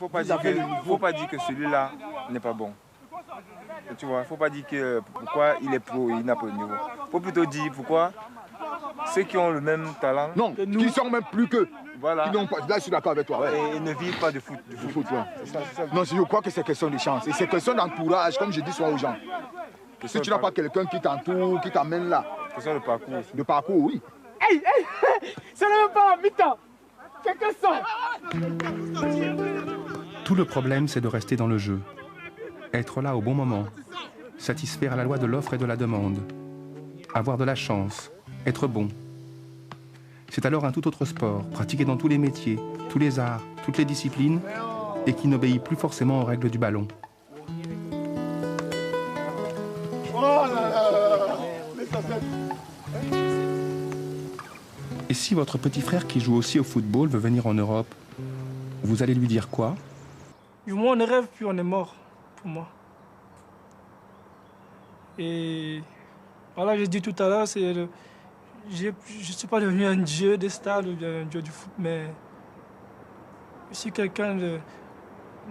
faut pas dire que celui-là n'est pas bon. Tu vois, il ne faut pas dire que pourquoi il est pro et il n'a pas de niveau. Il faut plutôt dire pourquoi ceux qui ont le même talent... Non, qui sont même plus qu'eux. Voilà. Là, je suis d'accord avec toi. Ouais. Et ne vivent pas de foot. Ouais. Non, je crois que c'est question de chance. Et c'est question d'entourage, comme je dis souvent aux gens. Si tu n'as pas quelqu'un qui t'entoure, qui t'amène là. Question de parcours aussi. De parcours, oui. Hey, ça ne veut pas, mi-temps. Quelqu'un sort. Tout le problème, c'est de rester dans le jeu. Être là au bon moment. Satisfaire à la loi de l'offre et de la demande. Avoir de la chance. Être bon. C'est alors un tout autre sport, pratiqué dans tous les métiers, tous les arts, toutes les disciplines, et qui n'obéit plus forcément aux règles du ballon. Et si votre petit frère qui joue aussi au football veut venir en Europe, vous allez lui dire quoi? Du moins on ne rêve plus, on est mort, pour moi. Et voilà, j'ai dit tout à l'heure, je ne suis pas devenu un dieu des stades ou un dieu du foot, mais je suis quelqu'un de...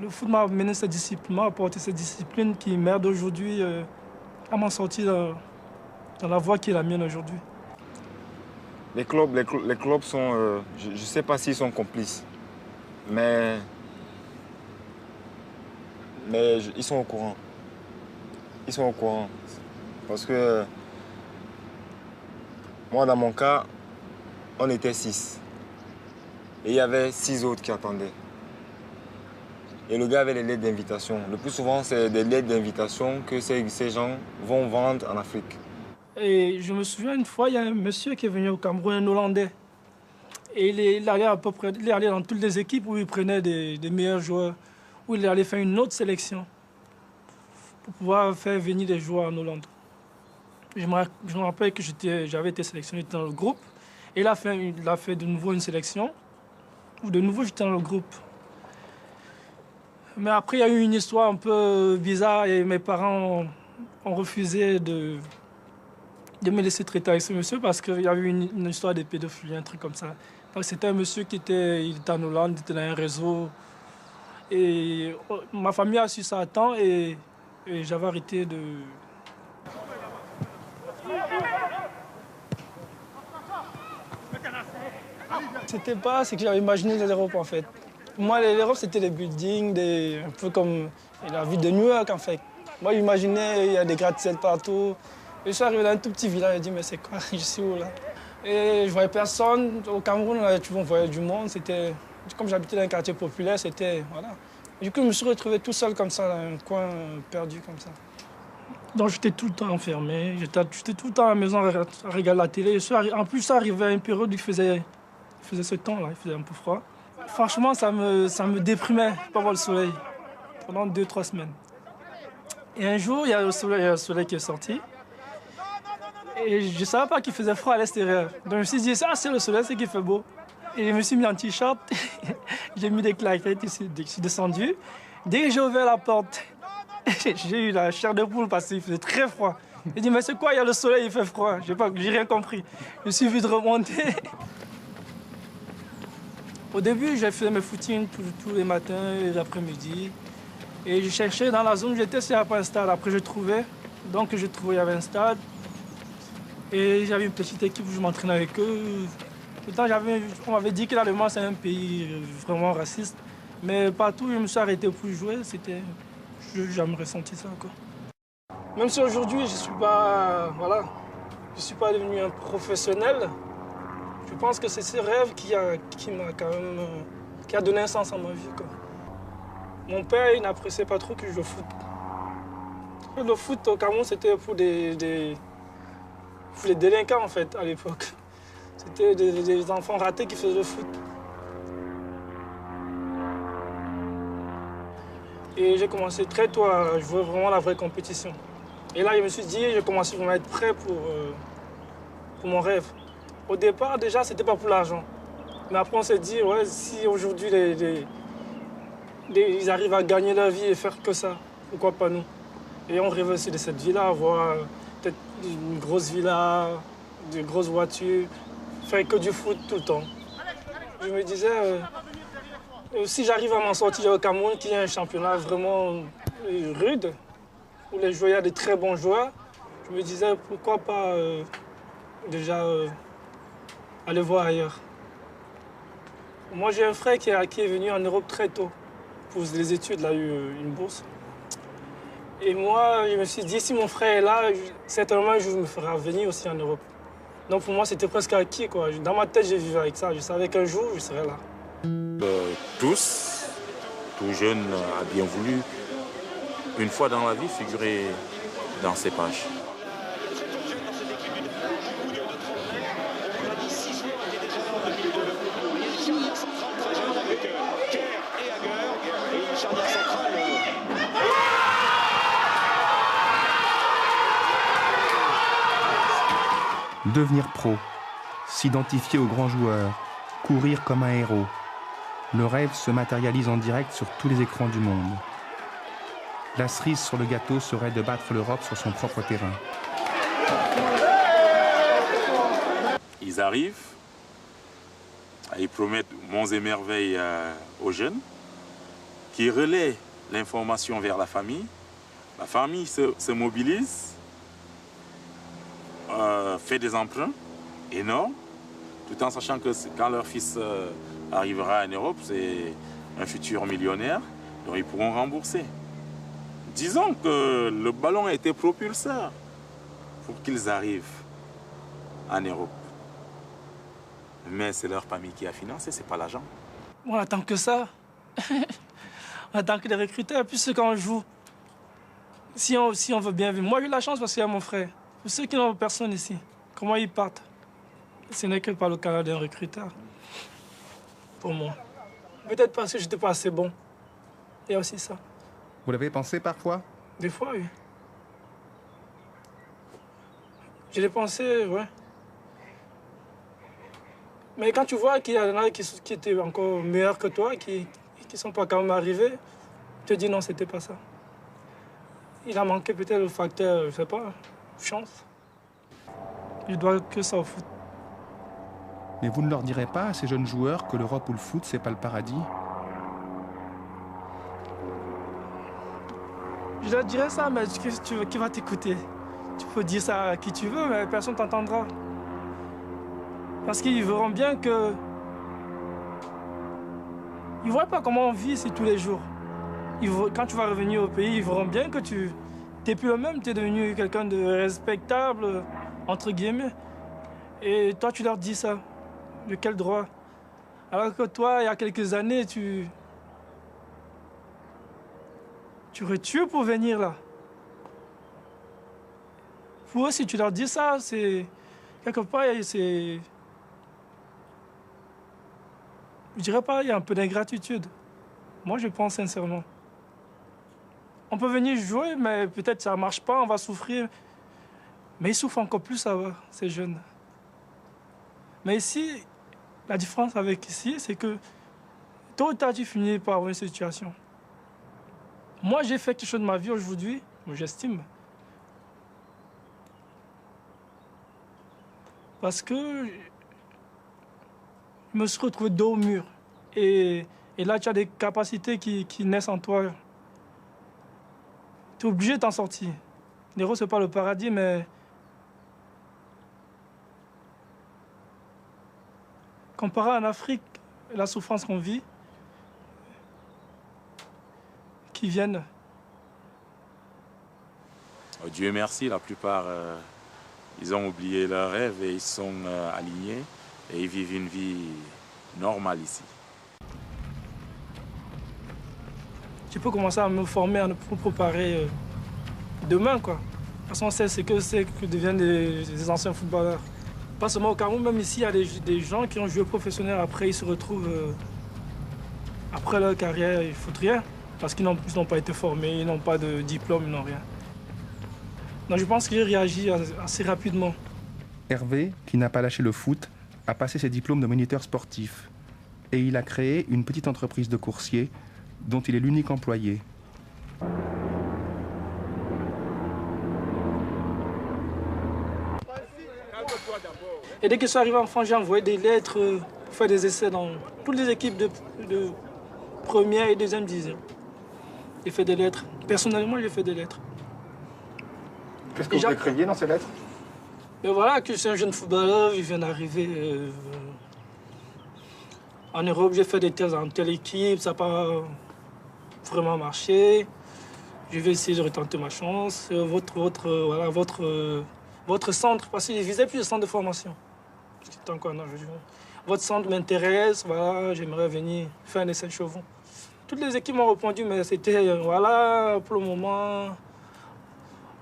Le foot m'a amené cette discipline, m'a apporté cette discipline qui m'aide aujourd'hui à m'en sortir dans la voie qui est la mienne aujourd'hui. Les clubs sont... je ne sais pas s'ils sont complices, mais ils sont au courant. Ils sont au courant. Parce que moi, dans mon cas, on était 6. Et il y avait 6 autres qui attendaient. Et le gars avait les lettres d'invitation. Le plus souvent, c'est des lettres d'invitation que ces gens vont vendre en Afrique. Et je me souviens une fois, il y a un monsieur qui est venu au Cameroun, un Hollandais. Et il allait à peu près, il allait dans toutes les équipes où il prenait des meilleurs joueurs, où il allait faire une autre sélection pour pouvoir faire venir des joueurs en Hollande. Je me rappelle que j'avais été sélectionné dans le groupe. Et il a fait de nouveau une sélection, où de nouveau j'étais dans le groupe. Mais après, il y a eu une histoire un peu bizarre et mes parents ont refusé de me laisser traiter avec ce monsieur parce qu'il y avait eu une histoire de pédophilie, un truc comme ça. Donc c'était un monsieur il était en Hollande, il était dans un réseau. Et ma famille a su ça à temps et j'avais arrêté de... C'était pas ce que j'avais imaginé de l'Europe en fait. Pour moi, l'Europe c'était des buildings, un peu comme la ville de New York en fait. Moi j'imaginais il y a des gratte-ciel partout. Je suis arrivé dans un tout petit village, j'ai dit mais c'est quoi, je suis où là? Et je voyais personne. Au Cameroun, tu vois, on voyait du monde. Comme j'habitais dans un quartier populaire, c'était... Voilà. Du coup, je me suis retrouvé tout seul comme ça, dans un coin perdu comme ça. Donc j'étais tout le temps enfermé, j'étais tout le temps à la maison à regarder la télé. En plus, ça arrivait à une période où il faisait ce temps-là, il faisait un peu froid. Franchement, ça me déprimait, pas voir le soleil, pendant 2-3 semaines. Et un jour, il y a le soleil qui est sorti. Et je ne savais pas qu'il faisait froid à l'extérieur. Donc je me suis dit, ça c'est le soleil, c'est qu'il fait beau. Et je me suis mis en t-shirt, j'ai mis des claquettes, je suis descendu. Dès que j'ai ouvert la porte, j'ai eu la chair de poule parce qu'il faisait très froid. J'ai dit, mais c'est quoi, il y a le soleil, il fait froid. J'ai rien compris. Je suis vite remonté. Au début, j'ai fait mes footings tous les matins et les après-midi. Et je cherchais dans la zone où j'étais s'il n'y avait pas un stade. Après, je trouvais. Donc, je trouvais qu'il y avait un stade. Et j'avais une petite équipe où je m'entraînais avec eux. Pourtant, on m'avait dit que l'Allemagne, c'est un pays vraiment raciste. Mais partout où je me suis arrêté pour jouer, je n'ai jamais ressenti ça, quoi. Même si aujourd'hui, je ne suis pas devenu un professionnel, je pense que c'est ce rêve qui a donné un sens à ma vie, quoi. Mon père, il n'appréciait pas trop que je joue au foot. Le foot au Cameroun, c'était pour les délinquants, en fait, à l'époque. C'était des enfants ratés qui faisaient le foot. Et j'ai commencé très tôt à jouer vraiment la vraie compétition. Et là, je me suis dit, j'ai commencé à être prêt pour mon rêve. Au départ, déjà, c'était pas pour l'argent. Mais après, on s'est dit, ouais, si aujourd'hui, ils arrivent à gagner leur vie et faire que ça, pourquoi pas nous? Et on rêvait aussi de cette vie-là, avoir peut-être une grosse villa, de grosses voitures, faire que du foot tout le temps. Je me disais, Et si j'arrive à m'en sortir au Cameroun, qui est un championnat vraiment rude, où les joueurs, il y a de très bons joueurs, je me disais pourquoi pas déjà aller voir ailleurs. Moi, j'ai un frère qui est venu en Europe très tôt pour les études, il a eu une bourse. Et moi, je me suis dit, si mon frère est là, certainement, je me ferai venir aussi en Europe. Donc pour moi, c'était presque acquis, quoi. Dans ma tête, j'ai vécu avec ça. Je savais qu'un jour, je serais là. Tous, tout jeune a bien voulu, une fois dans la vie, figurer dans ces pages. Devenir pro, s'identifier aux grands joueurs, courir comme un héros. Le rêve se matérialise en direct sur tous les écrans du monde. La cerise sur le gâteau serait de battre l'Europe sur son propre terrain. Ils arrivent, ils promettent monts et merveilles aux jeunes, qui relaient l'information vers la famille. La famille se mobilise, fait des emprunts énormes, tout en sachant que quand leur fils arrivera en Europe, c'est un futur millionnaire, donc ils pourront rembourser. Disons que le ballon a été propulseur pour qu'ils arrivent en Europe. Mais c'est leur famille qui a financé, c'est pas l'agent. On attend que ça. On attend que les recruteurs, puis ceux qu'on joue. Si on veut bien vivre. Moi, j'ai eu la chance parce qu'il y a mon frère. Pour ceux qui n'ont personne ici, comment ils partent? Ce n'est que par le canal d'un recruteur. Pour moi. Peut-être parce que je n'étais pas assez bon. Il y a aussi ça. Vous l'avez pensé parfois? Des fois, oui. Je l'ai pensé, ouais. Mais quand tu vois qu'il y en a qui étaient encore meilleurs que toi, qui ne sont pas quand même arrivés, tu te dis non, c'était pas ça. Il a manqué peut-être le facteur, je sais pas, chance. Je dois que ça au foot. Mais vous ne leur direz pas à ces jeunes joueurs que l'Europe ou le foot, c'est pas le paradis? Je leur dirais ça, mais qui va t'écouter? Tu peux dire ça à qui tu veux, mais personne ne t'entendra. Parce qu'ils verront bien que... Ils ne voient pas comment on vit ici tous les jours. Quand tu vas revenir au pays, ils verront bien que tu n'es plus le même, tu es devenu quelqu'un de respectable, entre guillemets. Et toi, tu leur dis ça. De quel droit? Alors que toi, il y a quelques années, tu aurais tué pour venir là. Pour eux, si tu leur dis ça, c'est... Quelque part, c'est... Je dirais pas, il y a un peu d'ingratitude. Moi, je pense sincèrement. On peut venir jouer, mais peut-être ça ne marche pas, on va souffrir. Mais ils souffrent encore plus, ça va, ces jeunes. Mais ici, la différence avec ici, c'est que tôt ou tard, tu finis par avoir une situation. Moi, j'ai fait quelque chose de ma vie aujourd'hui, j'estime. Parce que je me suis retrouvé dos au mur. Et là, tu as des capacités qui naissent en toi. Tu es obligé de t'en sortir. L'Europe, ce n'est pas le paradis, mais... Comparé en Afrique, la souffrance qu'on vit, qui viennent. Dieu merci, la plupart, ils ont oublié leurs rêves et ils sont alignés et ils vivent une vie normale ici. Je peux commencer à me former pour préparer demain, quoi. De toute façon, on sait ce que deviennent des anciens footballeurs. Pas seulement au Cameroun, même ici, il y a des gens qui ont joué professionnel. Après, ils se retrouvent, après leur carrière, ils ne foutent rien. Parce qu'ils n'ont pas été formés, ils n'ont pas de diplôme, ils n'ont rien. Donc je pense que j'ai réagi assez rapidement. Hervé, qui n'a pas lâché le foot, a passé ses diplômes de moniteur sportif. Et il a créé une petite entreprise de coursier dont il est l'unique employé. Et dès que je suis arrivé en France, j'ai envoyé des lettres pour faire des essais dans toutes les équipes de première et deuxième division. J'ai fait des lettres. Personnellement, j'ai fait des lettres. Qu'est-ce que vous écriviez dans ces lettres? Mais voilà, que je suis un jeune footballeur, je viens d'arriver en Europe, j'ai fait des thèses en telle équipe, ça n'a pas vraiment marché. Je vais essayer de retenter ma chance. Votre centre, parce que je visais plus le centre de formation. Votre centre m'intéresse, voilà, j'aimerais venir faire un essai de chevaux. Toutes les équipes m'ont répondu, mais c'était, voilà, pour le moment,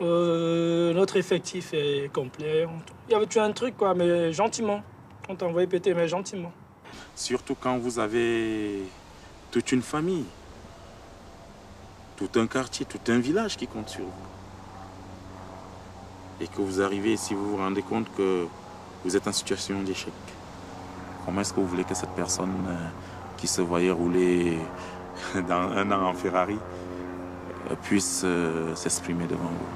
notre effectif est complet. Il y avait toujours un truc, quoi, mais gentiment. On t'a envoyé péter, mais gentiment. Surtout quand vous avez toute une famille, tout un quartier, tout un village qui compte sur vous. Et que vous arrivez, si vous vous rendez compte que vous êtes en situation d'échec, comment est-ce que vous voulez que cette personne qui se voyait rouler dans un an en Ferrari puisse s'exprimer devant vous?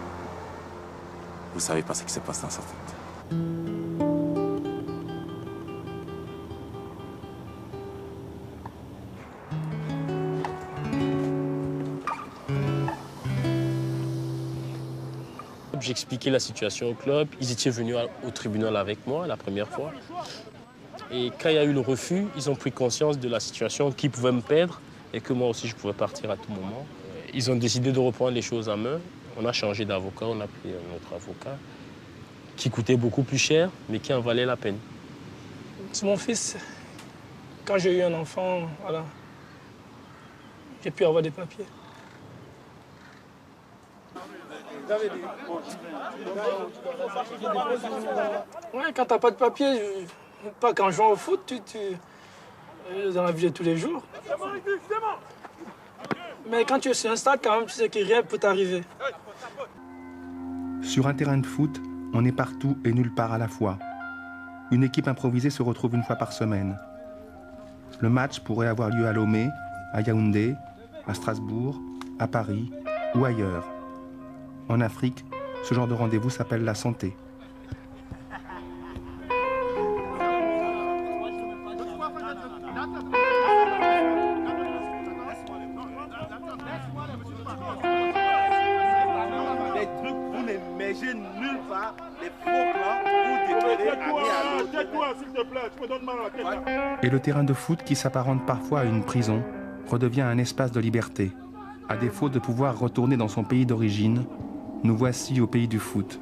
Vous ne savez pas ce qui se passe dans sa tête. J'expliquais la situation au club. Ils étaient venus au tribunal avec moi la première fois. Et quand il y a eu le refus, ils ont pris conscience de la situation, qu'ils pouvaient me perdre et que moi aussi je pouvais partir à tout moment. Ils ont décidé de reprendre les choses en main. On a changé d'avocat, on a pris un autre avocat qui coûtait beaucoup plus cher, mais qui en valait la peine. C'est mon fils. Quand j'ai eu un enfant, voilà, j'ai pu avoir des papiers. Ouais, quand t'as pas de papier, pas qu'en jouant au foot, dans la vie de tous les jours. Mais quand tu es sur un stade, quand même, tu sais que rien peut t'arriver. Sur un terrain de foot, on est partout et nulle part à la fois. Une équipe improvisée se retrouve une fois par semaine. Le match pourrait avoir lieu à Lomé, à Yaoundé, à Strasbourg, à Paris ou ailleurs. En Afrique, ce genre de rendez-vous s'appelle la santé. Les trucs, vous n'émergez nulle part, les faux plans, vous déclarez Tais-toi, s'il te plaît, tu me donnes mal à la tête. Et le terrain de foot, qui s'apparente parfois à une prison, redevient un espace de liberté. À défaut de pouvoir retourner dans son pays d'origine, nous voici au pays du foot.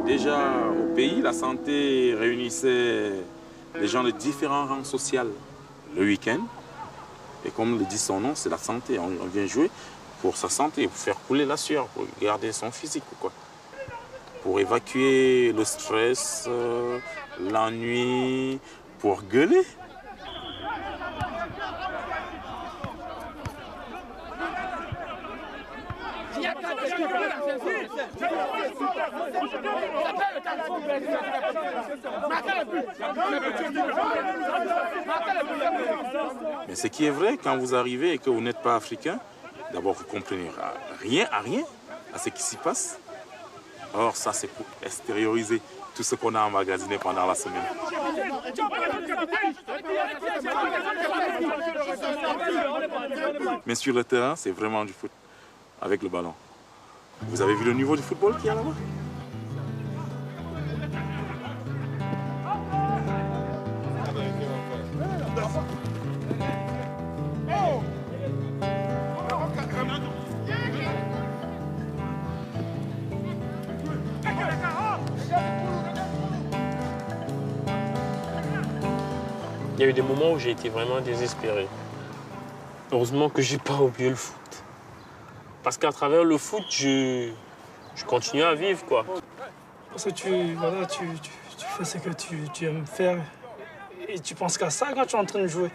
Déjà, au pays, la santé réunissait les gens de différents rangs sociaux le week-end. Et comme le dit son nom, c'est la santé. On vient jouer pour sa santé, pour faire couler la sueur, pour garder son physique, quoi. Pour évacuer le stress, l'ennui, pour gueuler. Mais ce qui est vrai, quand vous arrivez et que vous n'êtes pas africain, d'abord vous comprenez rien à ce qui s'y passe. Or ça c'est pour extérioriser tout ce qu'on a emmagasiné pendant la semaine. Mais sur le terrain, c'est vraiment du foot avec le ballon. Vous avez vu le niveau du football qu'il y a là-bas? Il y a eu des moments où j'ai été vraiment désespéré. Heureusement que j'ai pas oublié le foot. Parce qu'à travers le foot, je continue à vivre, quoi. Parce que tu fais ce que tu aimes faire et tu penses qu'à ça quand tu es en train de jouer.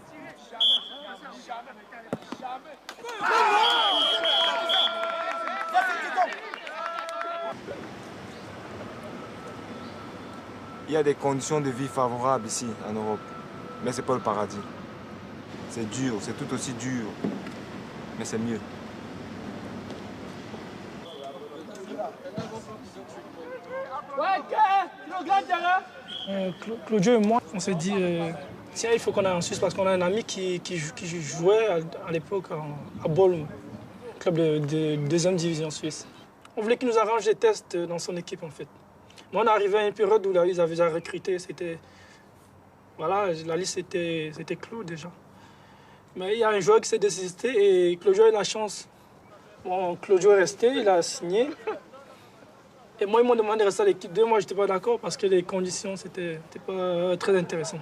Il y a des conditions de vie favorables ici, en Europe. Mais ce n'est pas le paradis. C'est dur, c'est tout aussi dur. Mais c'est mieux. Ouais, le grand terrain. Claudio et moi, on s'est dit, tiens, il faut qu'on aille en Suisse parce qu'on a un ami qui jouait à l'époque à Bollum, club de deuxième division suisse. On voulait qu'il nous arrange des tests dans son équipe en fait. Moi, on est arrivé à une période où ils avaient déjà recruté, voilà, la liste était clou déjà. Mais il y a un joueur qui s'est désisté et Claudio a eu la chance. Bon, Claudio est resté, il a signé. Et moi, ils m'ont demandé de rester à l'équipe 2. Moi, je n'étais pas d'accord parce que les conditions, c'était pas très intéressant.